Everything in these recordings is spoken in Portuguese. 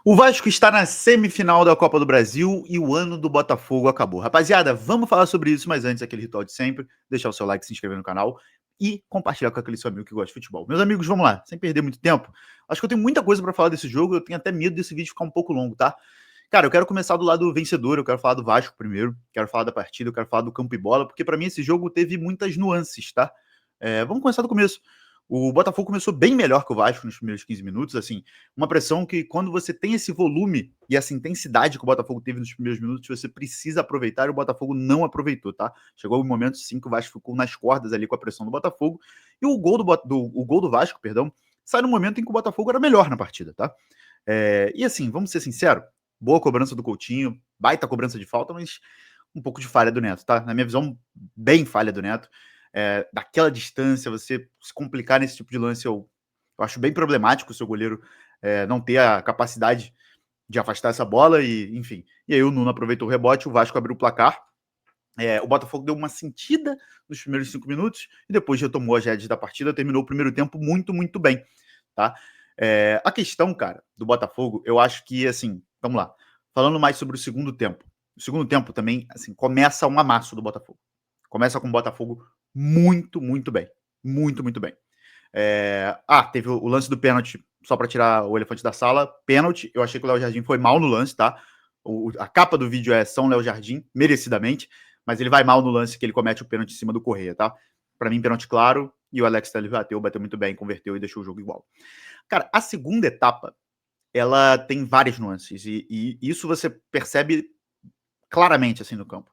O Vasco está na semifinal da Copa do Brasil e o ano do Botafogo acabou. Rapaziada, vamos falar sobre isso, mas antes, aquele ritual de sempre, deixar o seu like, se inscrever no canal e compartilhar com aquele seu amigo que gosta de futebol. Meus amigos, vamos lá, sem perder muito tempo. Acho que eu tenho muita coisa para falar desse jogo, eu tenho até medo desse vídeo ficar um pouco longo, tá? Cara, eu quero começar do lado vencedor, eu quero falar do Vasco primeiro, quero falar da partida, eu quero falar do campo e bola, porque para mim esse jogo teve muitas nuances, tá? Vamos começar do começo. O Botafogo começou bem melhor que o Vasco nos primeiros 15 minutos, assim, uma pressão que quando você tem esse volume e essa intensidade que o Botafogo teve nos primeiros minutos, você precisa aproveitar, e o Botafogo não aproveitou, tá? Chegou um momento, sim, que o Vasco ficou nas cordas ali com a pressão do Botafogo, e o gol do Vasco, perdão, sai no momento em que o Botafogo era melhor na partida, tá? E assim, vamos ser sinceros, boa cobrança do Coutinho, baita cobrança de falta, mas um pouco de falha do Neto, tá? Na minha visão, bem falha do Neto. Daquela distância, você se complicar nesse tipo de lance, eu acho bem problemático o seu goleiro não ter a capacidade de afastar essa bola, e enfim. E aí o Nuno aproveitou o rebote, o Vasco abriu o placar. O Botafogo deu uma sentida nos primeiros 5 minutos e depois retomou as rédeas da partida, terminou o primeiro tempo muito, muito bem, tá? A questão, cara, do Botafogo, eu acho que, assim, vamos lá, falando mais sobre o segundo tempo. O segundo tempo também, assim, começa um amasso do Botafogo. Começa com o Botafogo muito, muito bem. Muito, muito bem. Teve o lance do pênalti, só para tirar o elefante da sala. Pênalti, eu achei que o Léo Jardim foi mal no lance, tá? A capa do vídeo é São Léo Jardim, merecidamente, mas ele vai mal no lance que ele comete o pênalti em cima do Correia, tá? Para mim, pênalti claro, e o Alex Telles bateu muito bem, converteu e deixou o jogo igual. Cara, a segunda etapa, ela tem várias nuances, e isso você percebe claramente, assim, no campo.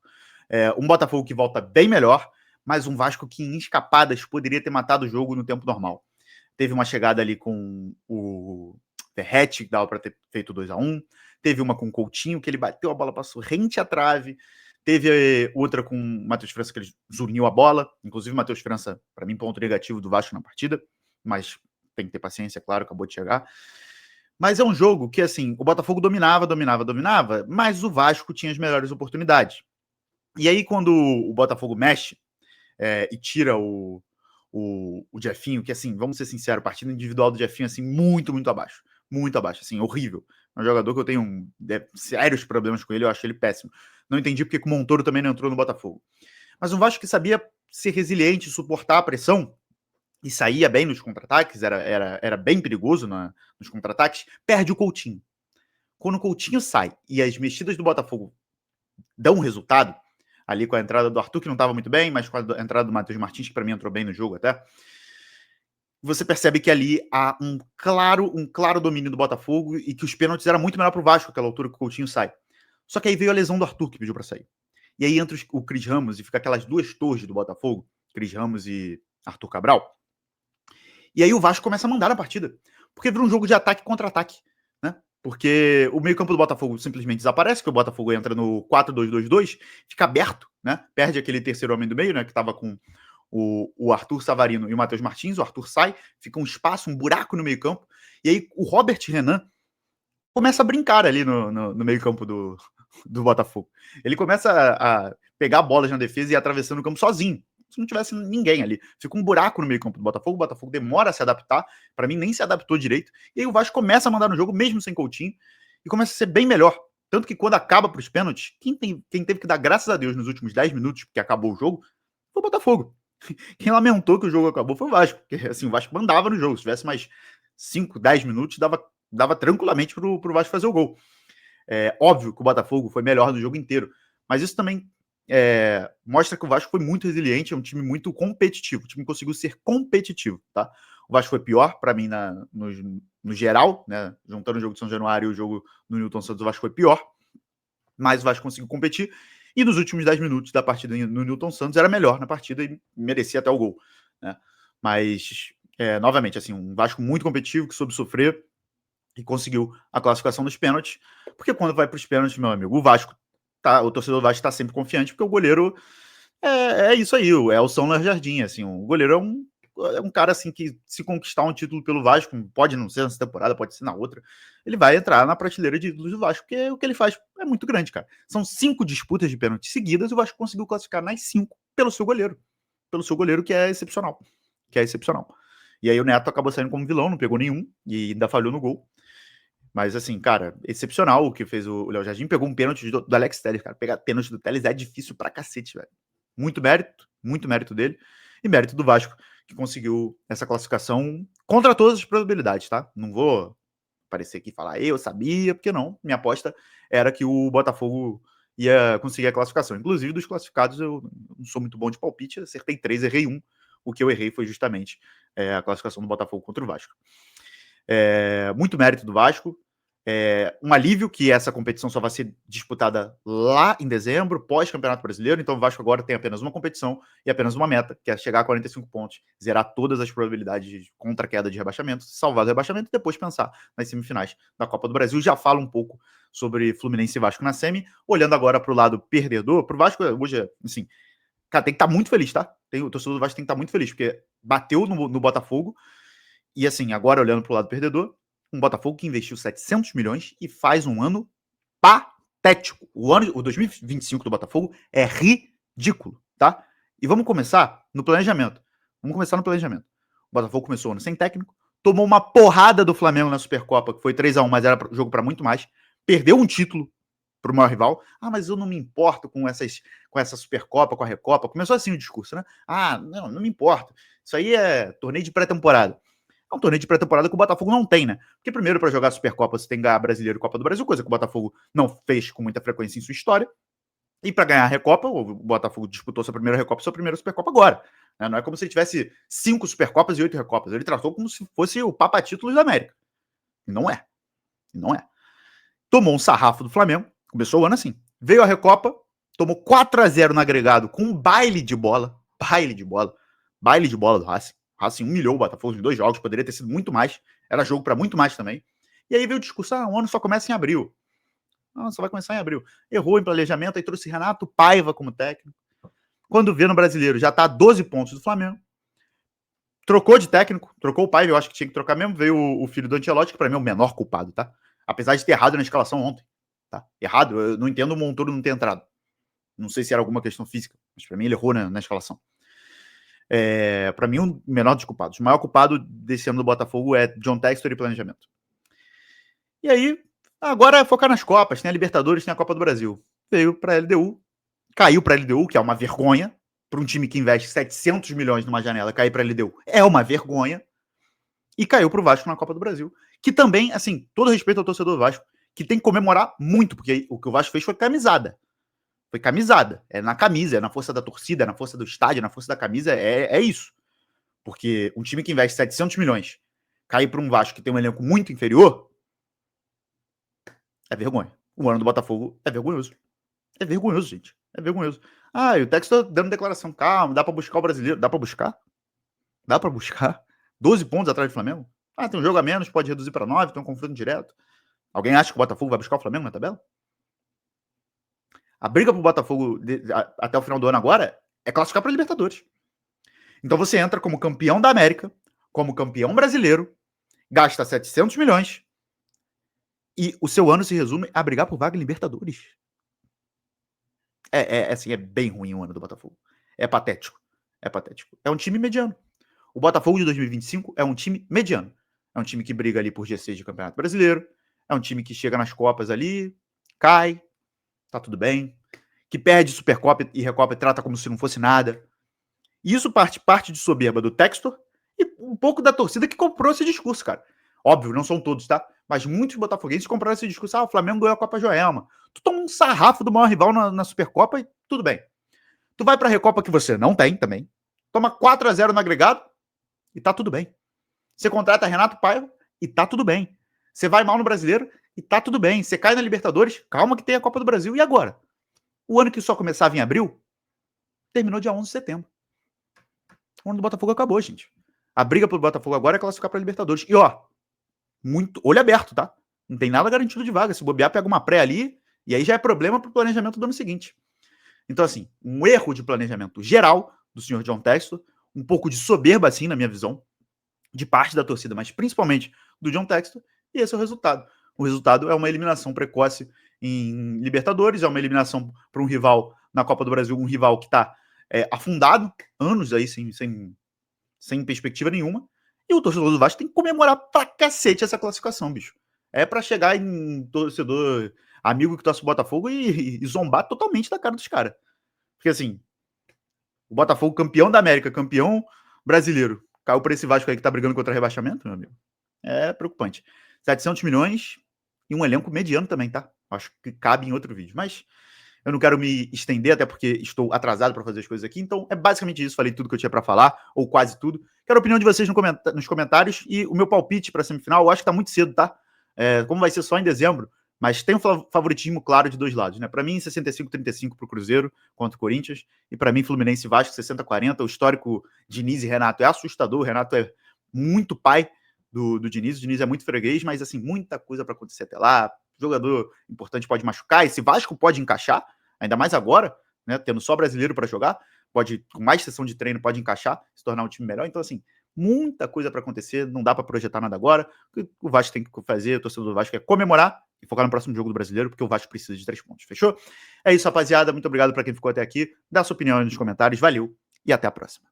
Um Botafogo que volta bem melhor, mas um Vasco que em escapadas poderia ter matado o jogo no tempo normal. Teve uma chegada ali com o Verratti, que dava para ter feito 2-1. Teve uma com o Coutinho, que ele bateu a bola, passou rente à trave. Teve outra com o Matheus França, que ele zuniu a bola. Inclusive, o Matheus França, para mim, ponto negativo do Vasco na partida. Mas tem que ter paciência, claro, acabou de chegar. Mas é um jogo que, assim, o Botafogo dominava, mas o Vasco tinha as melhores oportunidades. E aí, quando o Botafogo mexe e tira o Jefinho, que, assim, vamos ser sinceros, a partida individual do Jefinho, assim, muito, muito abaixo. Muito abaixo, assim, horrível. É um jogador que eu tenho sérios problemas com ele, eu acho ele péssimo. Não entendi porque o Montoro também não entrou no Botafogo. Mas um Vasco que sabia ser resiliente, suportar a pressão, e saía bem nos contra-ataques, era bem perigoso nos contra-ataques, perde o Coutinho. Quando o Coutinho sai e as mexidas do Botafogo dão um resultado, ali com a entrada do Arthur, que não estava muito bem, mas com a entrada do Matheus Martins, que para mim entrou bem no jogo até, você percebe que ali há um claro domínio do Botafogo e que os pênaltis eram muito melhor para o Vasco, aquela altura que o Coutinho sai. Só que aí veio a lesão do Arthur, que pediu para sair. E aí entra o Cris Ramos e fica aquelas duas torres do Botafogo, Cris Ramos e Arthur Cabral. E aí o Vasco começa a mandar na partida, porque vira um jogo de ataque contra ataque, né? Porque o meio-campo do Botafogo simplesmente desaparece, que o Botafogo entra no 4-2-2-2, fica aberto, né? Perde aquele terceiro homem do meio, né? Que estava com o Arthur Savarino e o Matheus Martins. O Arthur sai, fica um espaço, um buraco no meio-campo. E aí o Robert Renan começa a brincar ali no meio-campo do Botafogo. Ele começa a pegar bolas na defesa e ir atravessando o campo sozinho. Se não tivesse ninguém ali. Fica um buraco no meio-campo do Botafogo. O Botafogo demora a se adaptar. Para mim, nem se adaptou direito. E aí o Vasco começa a mandar no jogo, mesmo sem Coutinho, e começa a ser bem melhor. Tanto que quando acaba para os pênaltis, quem teve que dar graças a Deus nos últimos 10 minutos, porque acabou o jogo, foi o Botafogo. Quem lamentou que o jogo acabou foi o Vasco. Porque assim, o Vasco mandava no jogo. Se tivesse mais 5, 10 minutos, dava tranquilamente pro Vasco fazer o gol. Óbvio que o Botafogo foi melhor no jogo inteiro, mas isso também mostra que o Vasco foi muito resiliente, é um time muito competitivo, o time conseguiu ser competitivo, tá? O Vasco foi pior para mim no geral, né? Juntando o jogo de São Januário e o jogo no Newton Santos, o Vasco foi pior, mas o Vasco conseguiu competir, e nos últimos 10 minutos da partida no Newton Santos era melhor na partida e merecia até o gol, né? Mas, novamente, assim, um Vasco muito competitivo, que soube sofrer, e conseguiu a classificação dos pênaltis, porque quando vai para os pênaltis, meu amigo, o torcedor do Vasco está sempre confiante, porque o goleiro é isso aí, é o São Léo Jardim, assim, o goleiro é um cara assim que, se conquistar um título pelo Vasco, pode não ser nessa temporada, pode ser na outra, ele vai entrar na prateleira de ídolos do Vasco, porque o que ele faz é muito grande, cara. São 5 disputas de pênalti seguidas e o Vasco conseguiu classificar nas 5 pelo seu goleiro que é excepcional, E aí o Neto acabou saindo como vilão, não pegou nenhum e ainda falhou no gol. Mas, assim, cara, excepcional o que fez o Léo Jardim. Pegou um pênalti do Alex Telles, cara. Pegar pênalti do Telles é difícil pra cacete, velho. Muito mérito dele. E mérito do Vasco, que conseguiu essa classificação contra todas as probabilidades, tá? Não vou aparecer aqui e falar, eu sabia, porque não. Minha aposta era que o Botafogo ia conseguir a classificação. Inclusive, dos classificados, eu não sou muito bom de palpite, acertei 3, errei 1. O que eu errei foi justamente a classificação do Botafogo contra o Vasco. Muito mérito do Vasco. Um alívio que essa competição só vai ser disputada lá em dezembro, pós-Campeonato Brasileiro. Então o Vasco agora tem apenas uma competição e apenas uma meta, que é chegar a 45 pontos, zerar todas as probabilidades contra a queda de rebaixamento, salvar o rebaixamento e depois pensar nas semifinais da Copa do Brasil. Já falo um pouco sobre Fluminense e Vasco na semi. Olhando agora para o lado perdedor, para o Vasco hoje, assim, cara, tem que estar muito feliz, tá? O torcedor do Vasco tem que estar muito feliz, porque bateu no Botafogo. E assim, agora olhando para o lado perdedor, um Botafogo que investiu 700 milhões e faz um ano patético. O 2025 do Botafogo é ridículo, tá? E vamos começar no planejamento. O Botafogo começou o ano sem técnico, tomou uma porrada do Flamengo na Supercopa, que foi 3-1, mas era jogo para muito mais. Perdeu um título pro maior rival. Ah, mas eu não me importo com essa Supercopa, com a Recopa. Começou assim o discurso, né? Ah, não me importo. Isso aí é torneio de pré-temporada. É um torneio de pré-temporada que o Botafogo não tem, né? Porque primeiro, para jogar a Supercopa, você tem que ganhar Brasileiro e Copa do Brasil, coisa que o Botafogo não fez com muita frequência em sua história. E para ganhar a Recopa, o Botafogo disputou sua primeira Recopa e sua primeira Supercopa agora. Né? Não é como se ele tivesse 5 Supercopas e 8 Recopas. Ele tratou como se fosse o Papa Títulos da América. E não é. Não é. Tomou um sarrafo do Flamengo. Começou o ano assim. Veio a Recopa, tomou 4-0 no agregado com um baile de bola. Baile de bola do Racing. O Racing humilhou o Botafogo em 2 jogos, poderia ter sido muito mais. Era jogo para muito mais também. E aí veio o discurso, o ano só começa em abril. Só vai começar em abril. Errou em planejamento, aí trouxe Renato Paiva como técnico. Quando vê no Brasileiro, já tá a 12 pontos do Flamengo. Trocou de técnico, trocou o Paiva, eu acho que tinha que trocar mesmo. Veio o filho do Ancelotti, que pra mim é o menor culpado, tá? Apesar de ter errado na escalação ontem. Tá? Errado, eu não entendo o Montoro não ter entrado. Não sei se era alguma questão física, mas pra mim ele errou na escalação. Para mim, o menor dos culpados. O maior culpado desse ano do Botafogo é John Textor e planejamento. E aí, agora é focar nas Copas. Tem a Libertadores, tem a Copa do Brasil. Veio para a LDU, caiu para a LDU, que é uma vergonha. Para um time que investe 700 milhões numa janela, cair para a LDU é uma vergonha. E caiu para o Vasco na Copa do Brasil. Que também, assim, todo respeito ao torcedor do Vasco, que tem que comemorar muito, porque o que o Vasco fez foi camisada. Foi camisada. É na camisa, é na força da torcida, é na força do estádio, é na força da camisa, é isso. Porque um time que investe 700 milhões cair para um Vasco que tem um elenco muito inferior é vergonha. O ano do Botafogo é vergonhoso. É vergonhoso, gente. É vergonhoso. E o Texto tá dando declaração. Calma, dá para buscar o brasileiro. Dá para buscar? Dá para buscar? 12 pontos atrás do Flamengo? Tem um jogo a menos, pode reduzir para 9, tem um confronto direto. Alguém acha que o Botafogo vai buscar o Flamengo na tabela? A briga pro Botafogo até o final do ano agora é classificar para Libertadores. Então você entra como campeão da América, como campeão brasileiro, gasta 700 milhões e o seu ano se resume a brigar por vaga em Libertadores. Assim, é bem ruim o ano do Botafogo. É patético. É patético. É um time mediano. O Botafogo de 2025 é um time mediano. É um time que briga ali por G6 de Campeonato Brasileiro. É um time que chega nas Copas ali, cai, tá tudo bem. Que perde Supercopa e Recopa e trata como se não fosse nada. E isso parte de soberba do Textor e um pouco da torcida que comprou esse discurso, cara. Óbvio, não são todos, tá? Mas muitos botafoguenses compraram esse discurso. O Flamengo ganhou a Copa Joelma. Tu toma um sarrafo do maior rival na Supercopa e tudo bem. Tu vai pra Recopa que você não tem também. Toma 4-0 no agregado e tá tudo bem. Você contrata Renato Paiva e tá tudo bem. Você vai mal no Brasileiro e tá tudo bem. Você cai na Libertadores, calma que tem a Copa do Brasil. E agora? O ano que só começava em abril, terminou dia 11 de setembro. O ano do Botafogo acabou, gente. A briga pro Botafogo agora é classificar pra Libertadores. E muito olho aberto, tá? Não tem nada garantido de vaga. Se bobear, pega uma pré ali, e aí já é problema pro planejamento do ano seguinte. Então, assim, um erro de planejamento geral do senhor John Textor, um pouco de soberba, assim, na minha visão, de parte da torcida, mas principalmente do John Textor, e esse é o resultado. O resultado é uma eliminação precoce em Libertadores, é uma eliminação para um rival na Copa do Brasil, um rival que está afundado, anos aí sem perspectiva nenhuma, e o torcedor do Vasco tem que comemorar pra cacete essa classificação, bicho. É pra chegar em torcedor amigo que torce o Botafogo e zombar totalmente da cara dos caras. Porque assim, o Botafogo campeão da América, campeão brasileiro, caiu pra esse Vasco aí que tá brigando contra rebaixamento, meu amigo. É preocupante. 700 milhões e um elenco mediano também, tá? Acho que cabe em outro vídeo. Mas eu não quero me estender, até porque estou atrasado para fazer as coisas aqui. Então é basicamente isso. Falei tudo que eu tinha para falar, ou quase tudo. Quero a opinião de vocês nos comentários. E o meu palpite para semifinal, eu acho que tá muito cedo, tá? Como vai ser só em dezembro, mas tem um favoritismo claro de dois lados, né? Para mim, 65-35 para o Cruzeiro contra o Corinthians. E para mim, Fluminense e Vasco, 60-40. O histórico Diniz e Renato é assustador. O Renato é muito pai do Diniz. O Diniz é muito freguês, mas assim, muita coisa para acontecer até lá. Jogador importante pode machucar. Esse Vasco pode encaixar, ainda mais agora, né? Tendo só brasileiro para jogar, pode, com mais sessão de treino, pode encaixar, se tornar um time melhor. Então, assim, muita coisa para acontecer, não dá para projetar nada agora. O que o Vasco tem que fazer, o torcedor do Vasco, é comemorar e focar no próximo jogo do brasileiro, porque o Vasco precisa de 3 pontos. Fechou? É isso, rapaziada. Muito obrigado para quem ficou até aqui. Dá sua opinião aí nos comentários. Valeu e até a próxima.